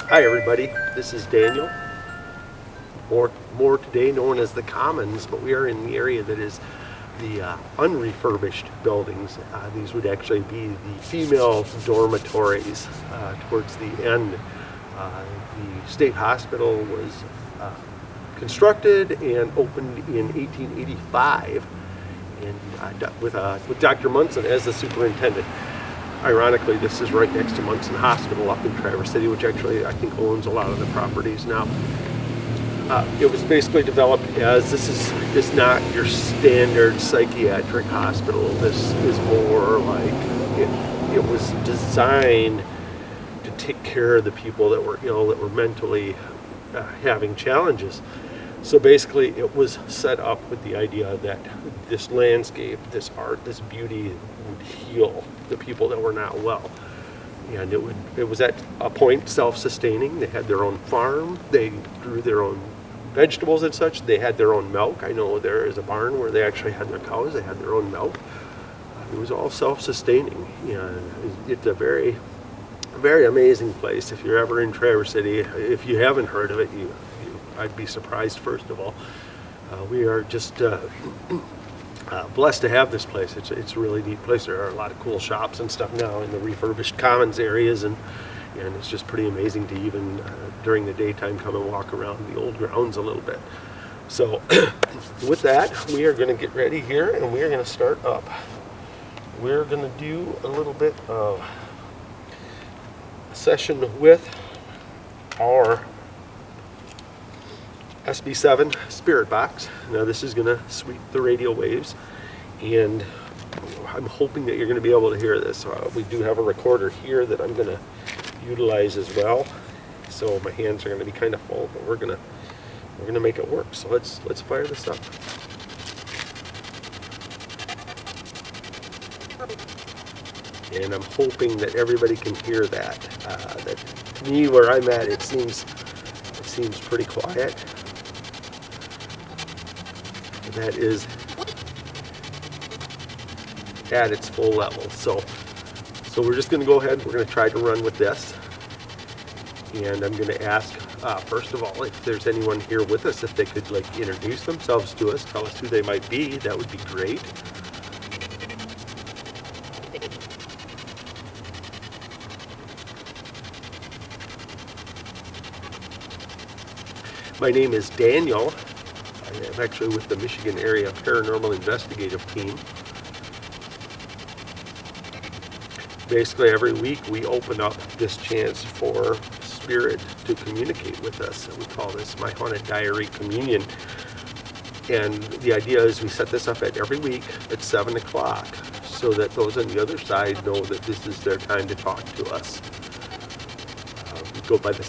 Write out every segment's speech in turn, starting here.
Hi everybody, this is Daniel, more today known as the Commons, but we are in the area that is the unrefurbished buildings. These would actually be the female dormitories towards the end. The state hospital was constructed and opened in 1885 and with Dr. Munson as the superintendent. Ironically, this is right next to Munson Hospital up in Traverse City, which actually I think owns a lot of the properties now. It was basically developed as this is not your standard psychiatric hospital. This is more like it was designed to take care of the people that were ill, that were mentally having challenges. So basically, it was set up with the idea that this landscape, this art, this beauty would heal the people that were not well. And it was at a point self-sustaining. They had their own farm. They grew their own vegetables and such. They had their own milk. I know there is a barn where they actually had their cows. They had their own milk. It was all self-sustaining. And it's a very, very amazing place. If you're ever in Traverse City, if you haven't heard of it, I'd be surprised, first of all. We are just blessed to have this place. It's a really neat place. There are a lot of cool shops and stuff now in the refurbished commons areas, and it's just pretty amazing to even during the daytime come and walk around the old grounds a little bit. So with that, we are going to get ready here and we are going to start up. We're going to do a little bit of a session with our SB7 Spirit Box. Now this is going to sweep the radio waves, and I'm hoping that you're going to be able to hear this. We do have a recorder here that I'm going to utilize as well, so my hands are going to be kind of full, but we're going to make it work. So let's fire this up. And I'm hoping that everybody can hear that. That to me, where I'm at, it seems pretty quiet. That is at its full level. So we're just going to go ahead. We're going to try to run with this. And I'm going to ask, first of all, if there's anyone here with us, if they could introduce themselves to us, tell us who they might be. That would be great. My name is Daniel. I'm actually with the Michigan Area Paranormal Investigative Team. Basically, every week we open up this chance for spirit to communicate with us. We call this My Haunted Diary Communion. And the idea is we set this up every week at 7 o'clock so that those on the other side know that this is their time to talk to us. We go by the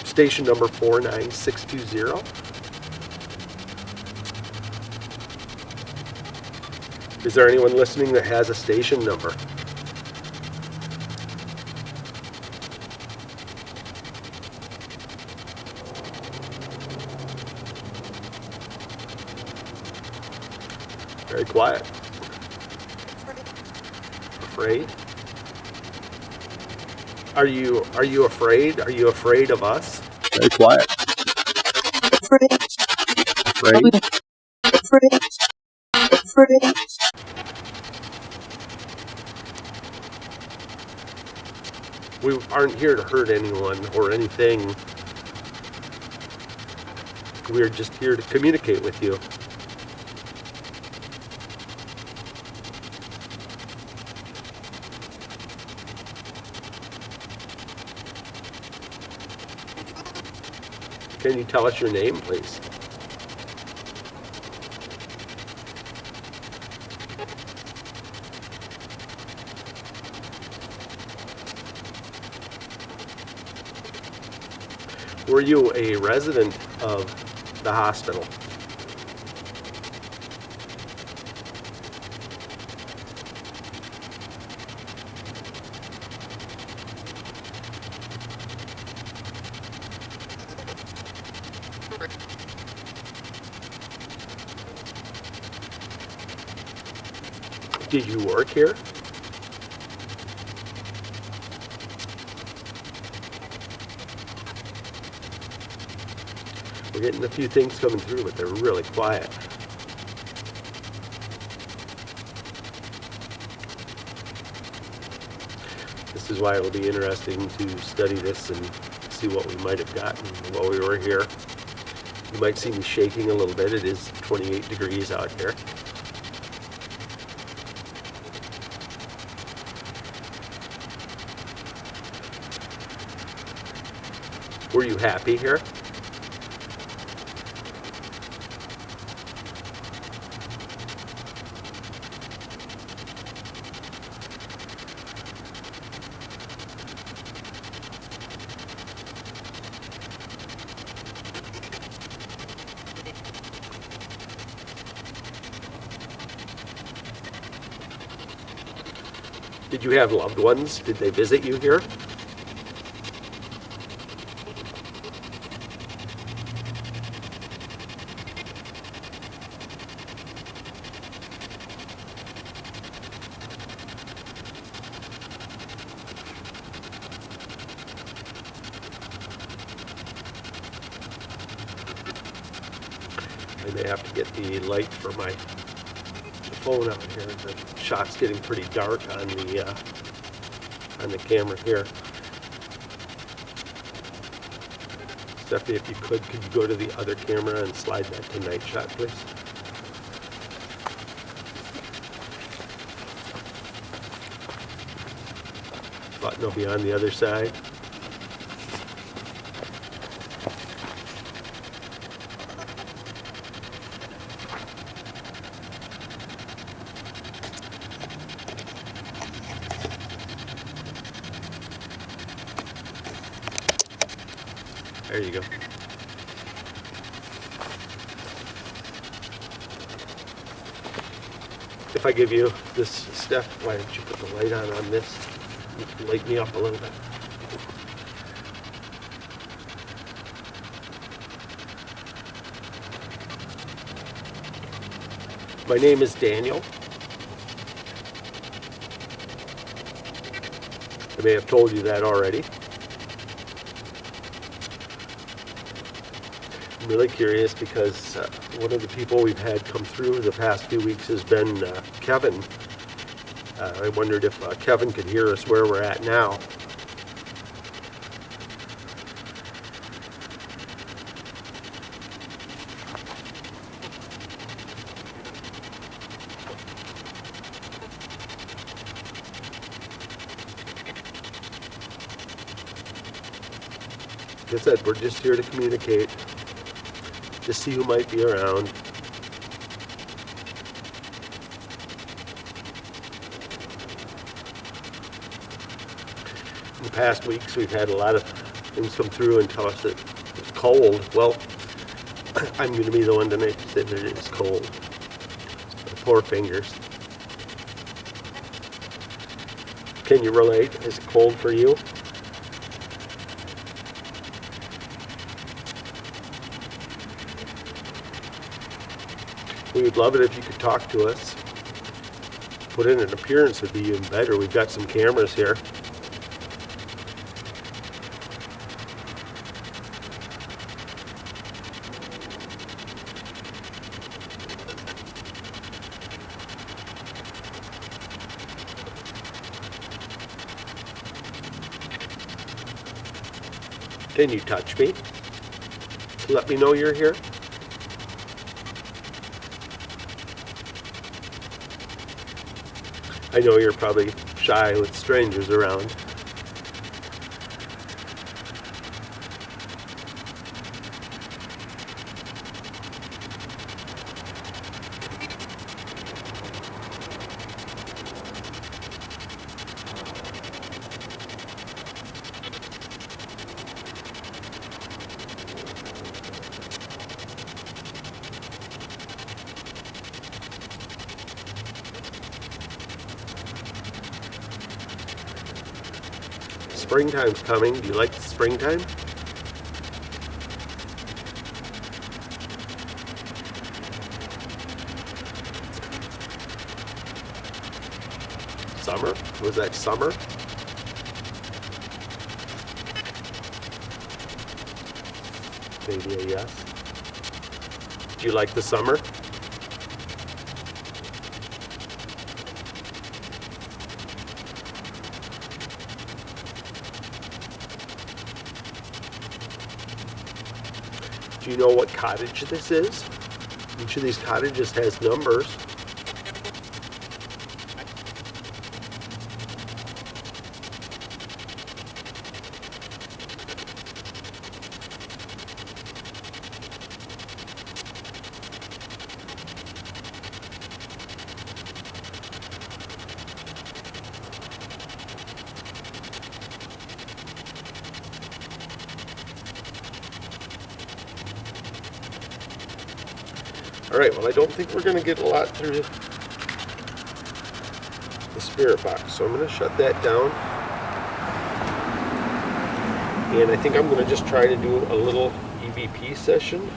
station number 49620. Is there anyone listening that has a station number? Very quiet. Afraid? Are you afraid? Are you afraid of us? Very quiet. Afraid? Afraid? We aren't here to hurt anyone or anything. We're just here to communicate with you. Can you tell us your name, please? Were you a resident of the hospital? Did you work here? We're getting a few things coming through, but they're really quiet. This is why it'll be interesting to study this and see what we might have gotten while we were here. You might see me shaking a little bit. It is 28 degrees out here. Were you happy here? Did you have loved ones? Did they visit you here? I may have to get the light for my phone out here. The shot's getting pretty dark on the camera here. Stephanie, if you could you go to the other camera and slide that to night shot, please? Button will be on the other side. There you go. If I give you this, Steph, why don't you put the light on this? Light me up a little bit. My name is Daniel. I may have told you that already. I'm really curious because one of the people we've had come through the past few weeks has been Kevin. I wondered if Kevin could hear us where we're at now. Like I said, we're just here to communicate, to see who might be around. In the past weeks, we've had a lot of things come through and tell us that it's cold. Well, I'm going to be the one tonight to say that it is cold. My poor fingers. Can you relate? Is it cold for you? We would love it if you could talk to us. Put in an appearance would be even better. We've got some cameras here. Can you touch me? Let me know you're here. I know you're probably shy with strangers around. Springtime's coming. Do you like the springtime? Summer? Was that summer? Maybe a yes. Do you like the summer? Do you know what cottage this is? Each of these cottages has numbers. All right, well, I don't think we're going to get a lot through the spirit box, so I'm going to shut that down. And I think I'm going to just try to do a little EVP session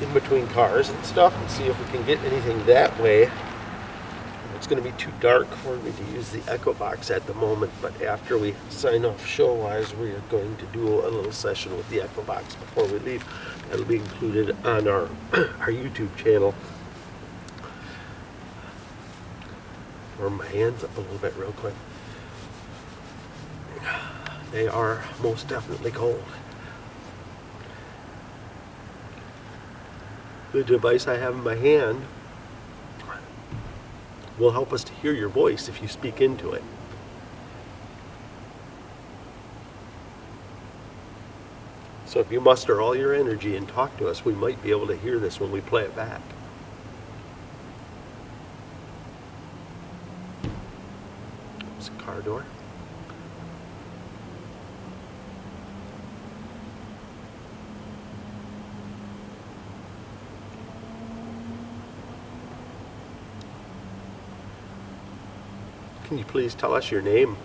in between cars and stuff and see if we can get anything that way. It's going to be too dark for me to use the echo box at the moment, but after we sign off show-wise, we are going to do a little session with the echo box before we leave. That'll be included on our YouTube channel. Warm my hands up a little bit real quick. They are most definitely cold. The device I have in my hand will help us to hear your voice if you speak into it. So if you muster all your energy and talk to us, we might be able to hear this when we play it back. There's a car door. Can you please tell us your name?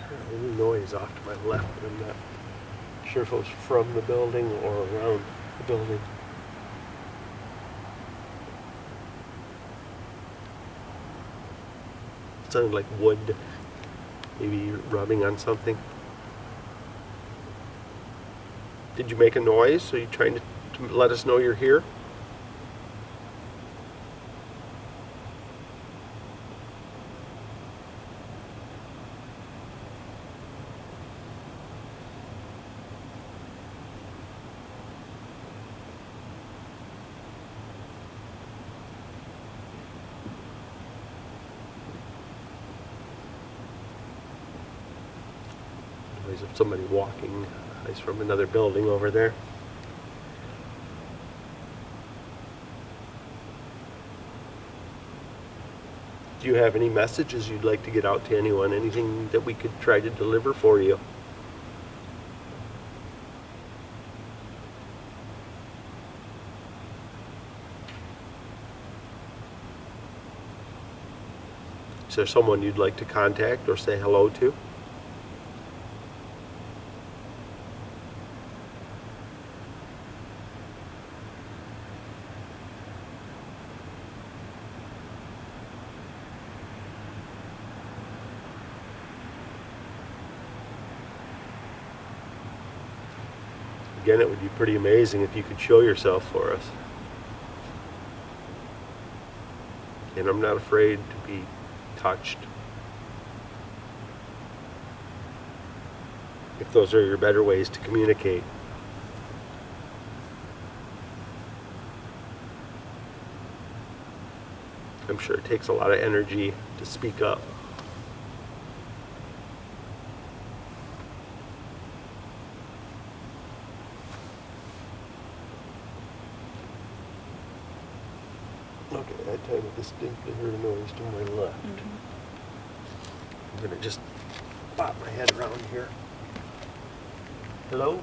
A little noise off to my left, but I'm not sure if it was from the building or around the building. It sounded like wood, maybe rubbing on something. Did you make a noise? Are you trying to let us know you're here? Noise of somebody walking. It's from another building over there. Do you have any messages you'd like to get out to anyone? Anything that we could try to deliver for you? Is there someone you'd like to contact or say hello to? Again, it would be pretty amazing if you could show yourself for us. And I'm not afraid to be touched. If those are your better ways to communicate. I'm sure it takes a lot of energy to speak up. Okay, that time I distinctly heard a noise to my left. I'm gonna just pop my head around here. Hello?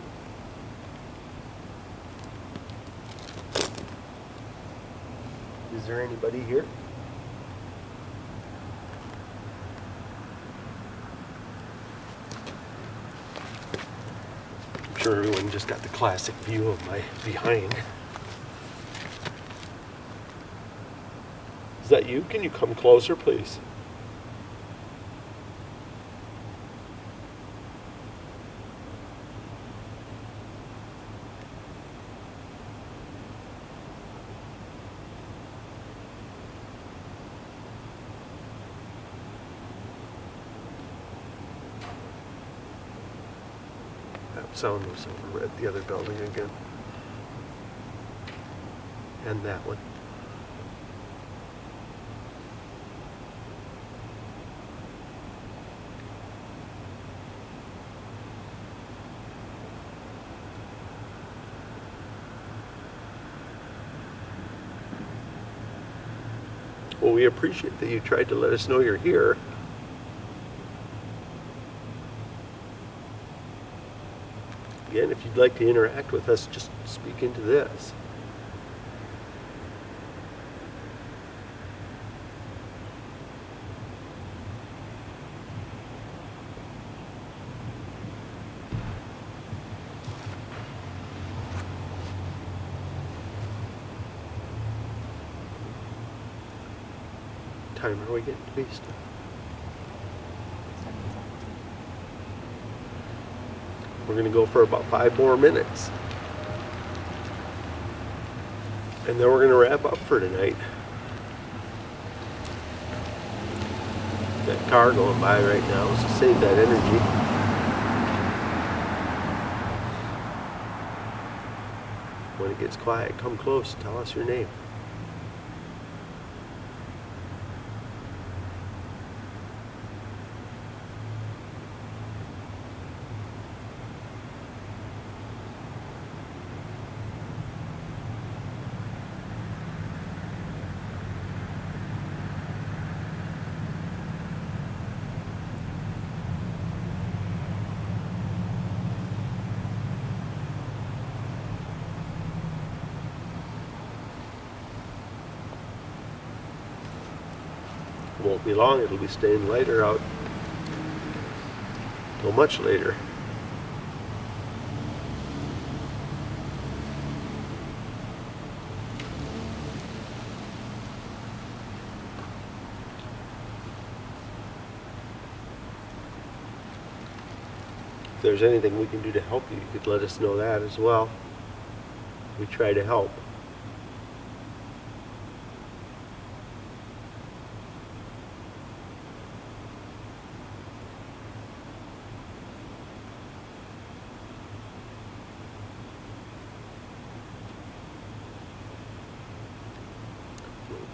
Is there anybody here? I'm sure everyone just got the classic view of my behind. Is that you? Can you come closer, please? That sound was over at the other building again. And that one. Well, we appreciate that you tried to let us know you're here. Again, if you'd like to interact with us, just speak into this. Time are we getting to be still? We're going to go for about 5 more minutes. And then we're going to wrap up for tonight. That car going by right now, so save that energy. When it gets quiet, come close, tell us your name. It won't be long, it'll be staying lighter out till much later. If there's anything we can do to help you, you could let us know that as well. We try to help.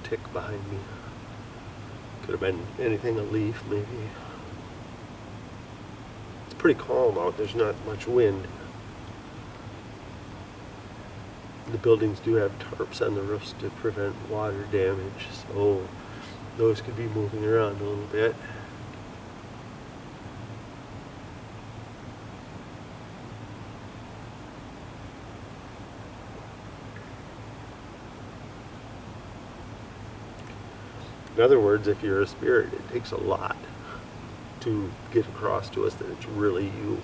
Tick behind me. Could have been anything, a leaf maybe. It's pretty calm out, there's not much wind. The buildings do have tarps on the roofs to prevent water damage, so those could be moving around a little bit. In other words, if you're a spirit, it takes a lot to get across to us that it's really you.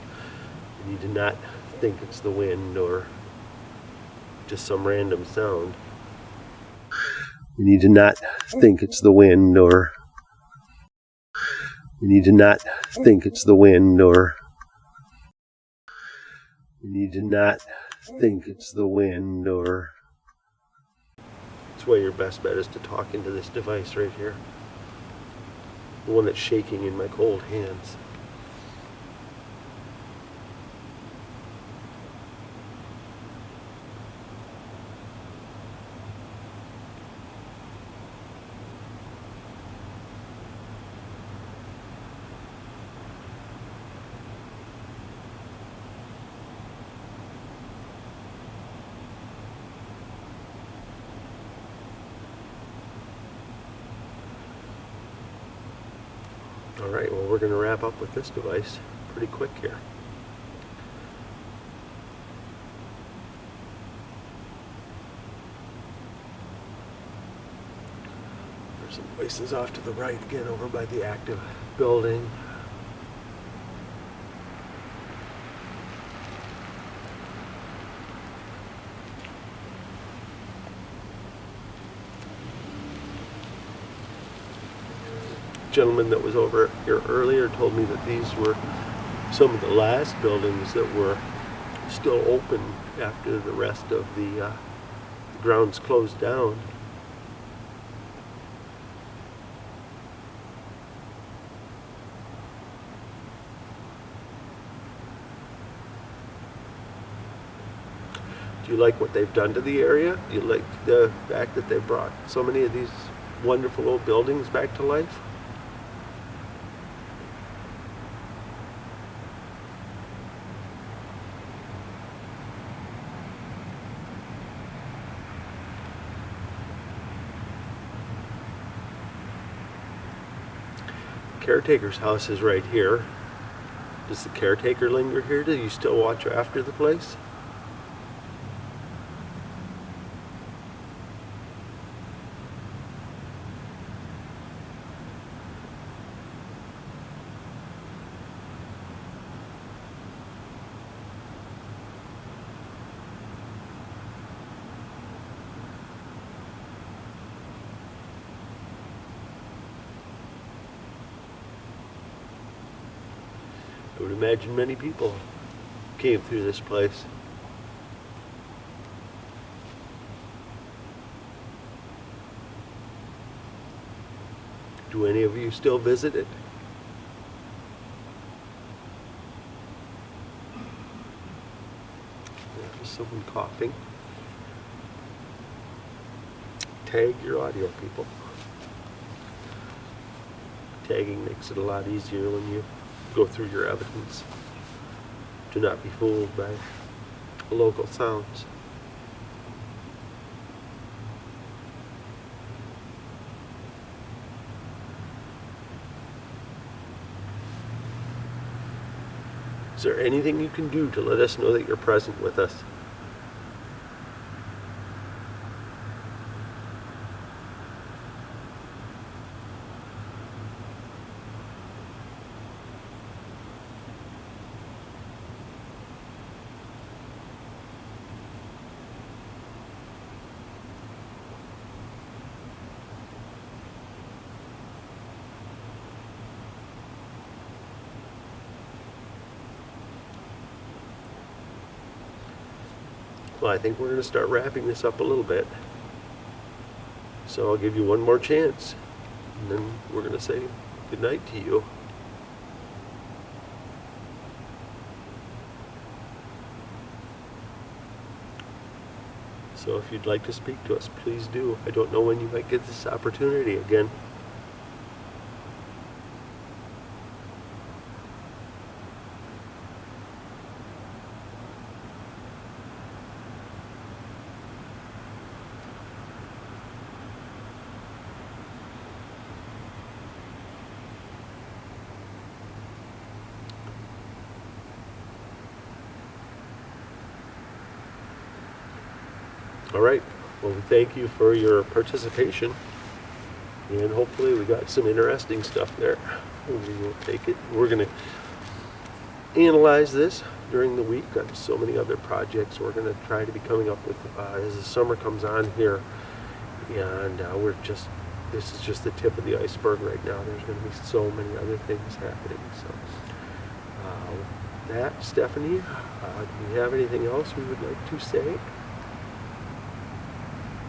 You need to not think it's the wind or just some random sound. You need to not think it's the wind or you need to not think it's the wind or you need to not think it's the wind or that's why your best bet is to talk into this device right here. The one that's shaking in my cold hands. Alright, well, we're going to wrap up with this device pretty quick here. There's some voices off to the right again over by the active building. gentleman that was over here earlier told me that these were some of the last buildings that were still open after the rest of the grounds closed down. Do you like what they've done to the area? Do you like the fact that they brought so many of these wonderful old buildings back to life? Caretaker's house is right here. Does the caretaker linger here? Do you still watch after the place? I would imagine many people came through this place. Do any of you still visit it? There's someone coughing. Tag your audio, people. Tagging makes it a lot easier when you go through your evidence. Do not be fooled by local sounds. Is there anything you can do to let us know that you're present with us? Well, I think we're going to start wrapping this up a little bit. So I'll give you one more chance, and then we're going to say goodnight to you. So if you'd like to speak to us, please do. I don't know when you might get this opportunity again. All right. Well, we thank you for your participation, and hopefully we got some interesting stuff there. We will take it. We're going to analyze this during the week. Got so many other projects we're going to try to be coming up with as the summer comes on here, and this is just the tip of the iceberg right now. There's going to be so many other things happening. So with that, Stephanie, do we have anything else we would like to say?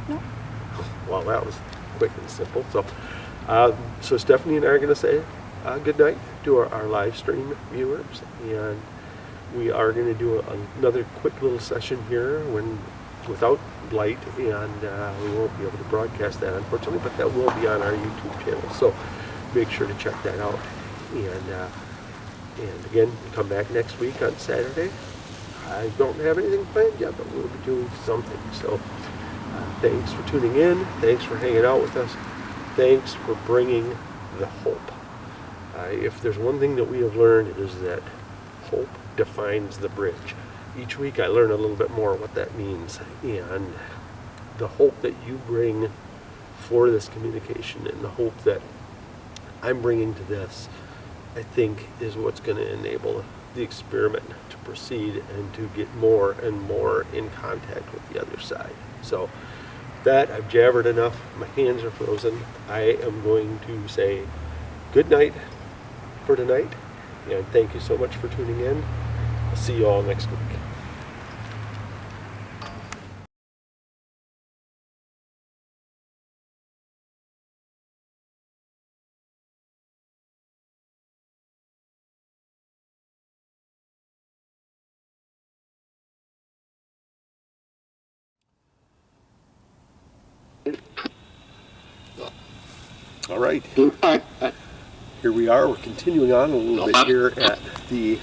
No. Well, that was quick and simple. So Stephanie and I are going to say good night to our live stream viewers, and we are going to do another quick little session here without light, and we won't be able to broadcast that, unfortunately, but that will be on our YouTube channel. So make sure to check that out. And again, come back next week on Saturday. I don't have anything planned yet, but we'll be doing something. So thanks for tuning in. Thanks for hanging out with us. Thanks for bringing the hope. If there's one thing that we have learned, it is that hope defines the bridge. Each week I learn a little bit more what that means, and the hope that you bring for this communication and the hope that I'm bringing to this, I think, is what's going to enable the experiment to proceed and to get more and more in contact with the other side. So that, I've jabbered enough. My hands are frozen. I am going to say good night for tonight, and thank you so much for tuning in. I'll see you all next week. All right, here we are. We're continuing on a little bit here at the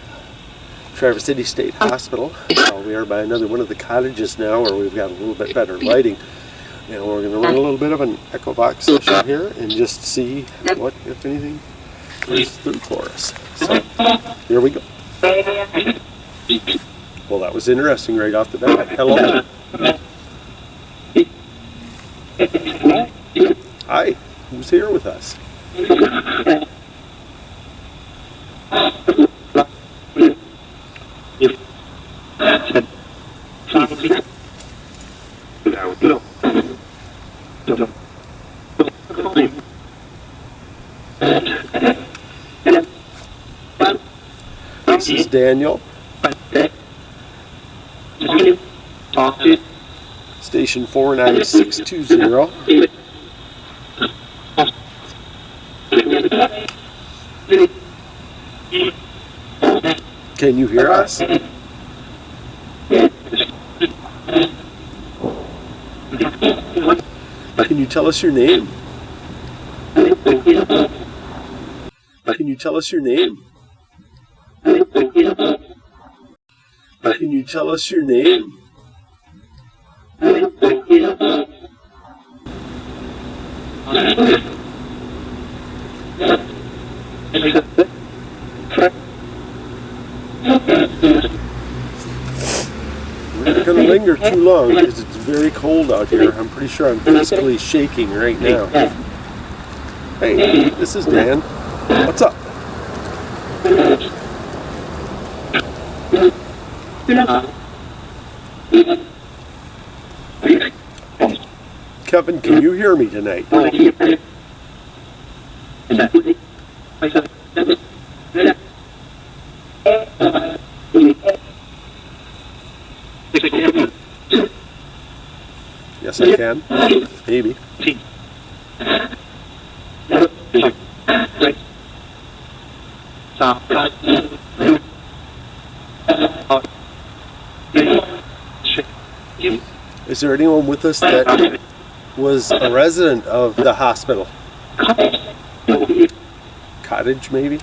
Traverse City State Hospital. We are by another one of the cottages now, where we've got a little bit better lighting. And we're going to run a little bit of an Echovox session here and just see what, if anything, comes through for us. So, here we go. Well, that was interesting right off the bat. Hello. Hi. Who's here with us? This is Daniel. Station 49620. Can you hear us? Can you tell us your name? Can you tell us your name? Can you tell us your name? We're not going to linger too long because it's very cold out here. I'm pretty sure I'm physically shaking right now. Hey, this is Dan. What's up? Kevin, can you hear me tonight? Yes, I can. Maybe. Is there anyone with us that was a resident of the hospital? Cottage, maybe?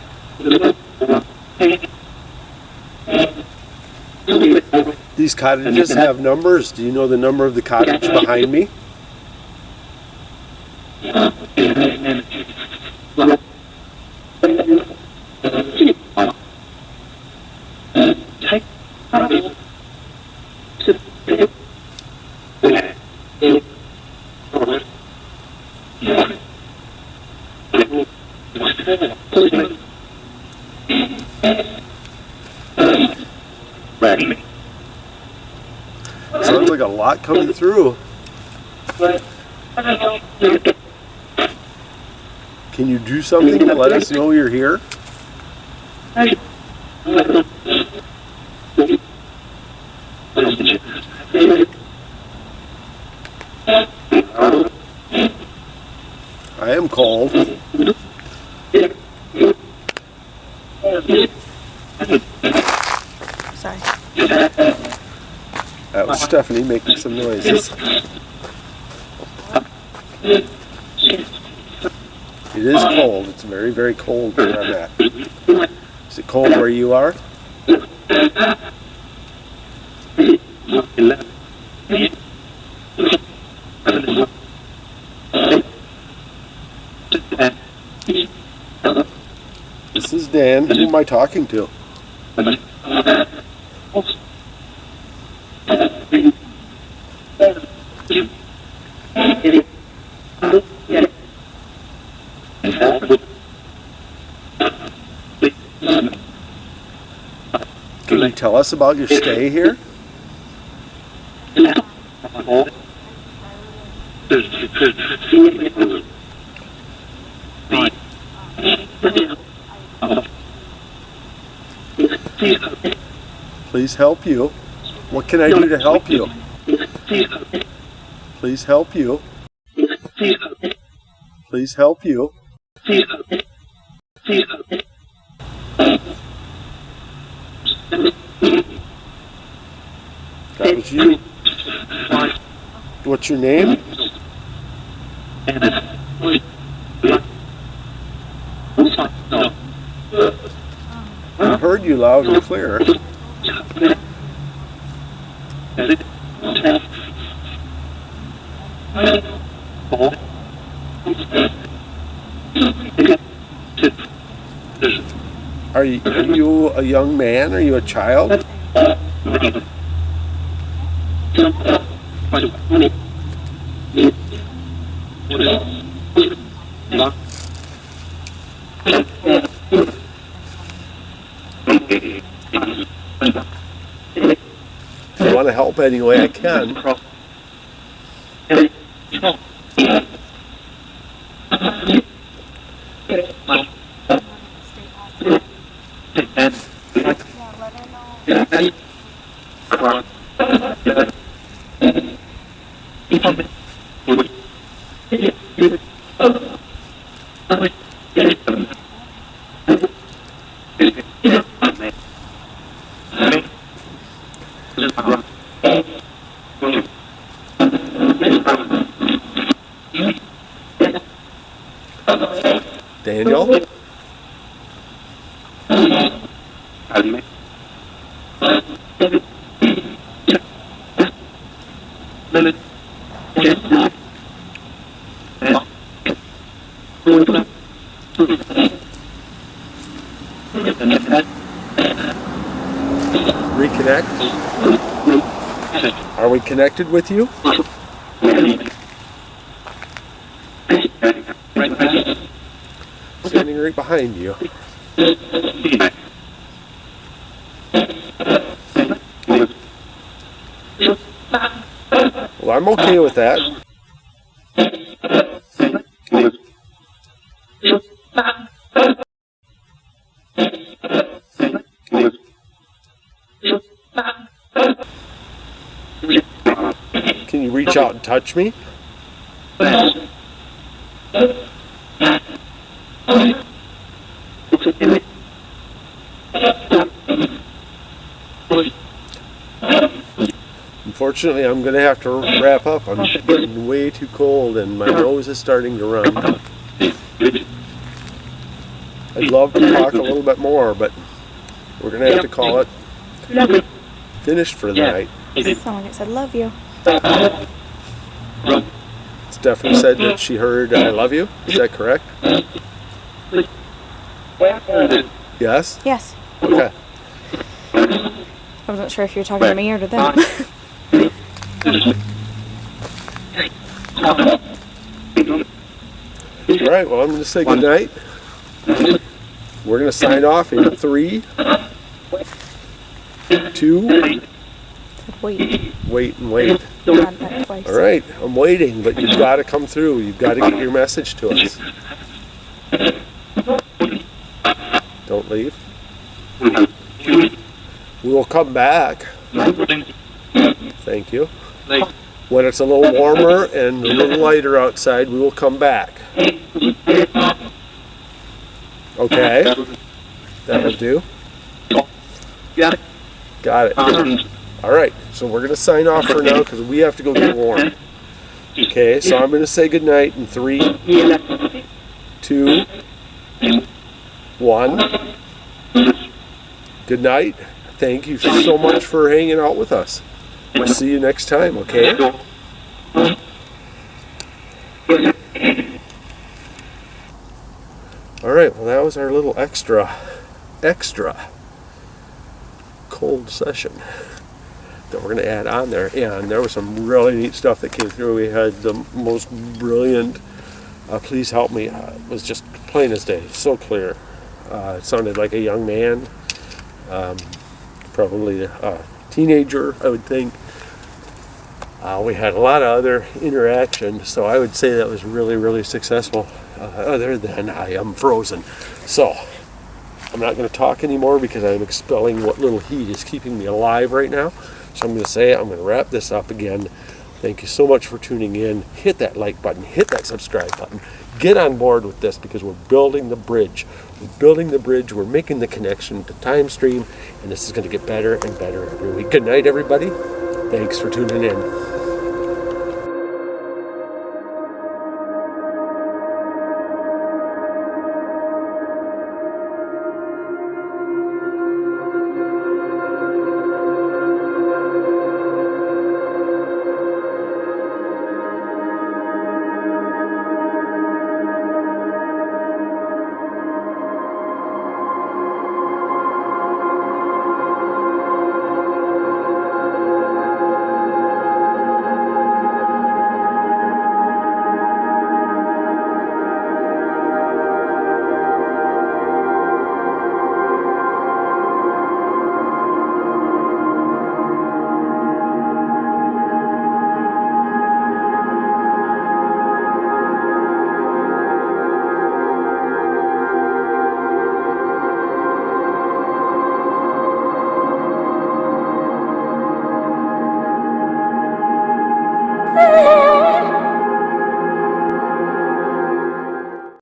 These cottages have numbers. Do you know the number of the cottage behind me? Sounds like a lot coming through. Can you do something to let us know you're here? I am cold. Sorry. That was Stephanie making some noises. It is cold. It's very, very cold where I'm at. Is it cold where you are? This is Dan. Who am I talking to? Can you tell us about your stay here? Please help you. What can I do to help you? Please help you. Please help you. That was you. What's your name? I heard you loud and clear. Are you a young man? Are you a child? I want to help any way I can. Daniel? Reconnect? Are we connected with you? Standing right behind you. Well, I'm okay with that. Can you reach out and touch me? Unfortunately, I'm going to have to wrap up. I'm getting way too cold and my nose is starting to run. I'd love to talk a little bit more, but we're going to have to call it finished for the night. Someone that said, love you. Stephanie said that she heard I love you. Is that correct? Yes? Yes. Okay. I wasn't sure if you were talking to me or to them. All right, well, I'm going to say good night. We're going to sign off in 3, 2, Wait. wait and wait. Not that twice. All right, I'm waiting, but you've got to come through. You've got to get your message to us. Don't leave. We will come back. Thank you. When it's a little warmer and a little lighter outside, we will come back. Okay? That'll do. Got it. All right, so we're going to sign off for now because we have to go get warm. Okay, so I'm going to say goodnight in 3, 2, 1. Good night. Thank you so much for hanging out with us. We'll see you next time, okay? All right, well, that was our little extra cold session that we're going to add on there. And there was some really neat stuff that came through. We had the most brilliant, please help me, it was just plain as day, so clear. It sounded like a young man, probably a teenager, I would think. We had a lot of other interaction, so I would say that was really, really successful, other than I am frozen. So I'm not going to talk anymore because I'm expelling what little heat is keeping me alive right now. So I'm going to say I'm going to wrap this up again. Thank you so much for tuning in. Hit that like button, hit that subscribe button. Get on board with this because we're building the bridge. We're building the bridge. We're making the connection to TimeStream, and this is going to get better and better every week. Good night, everybody. Thanks for tuning in.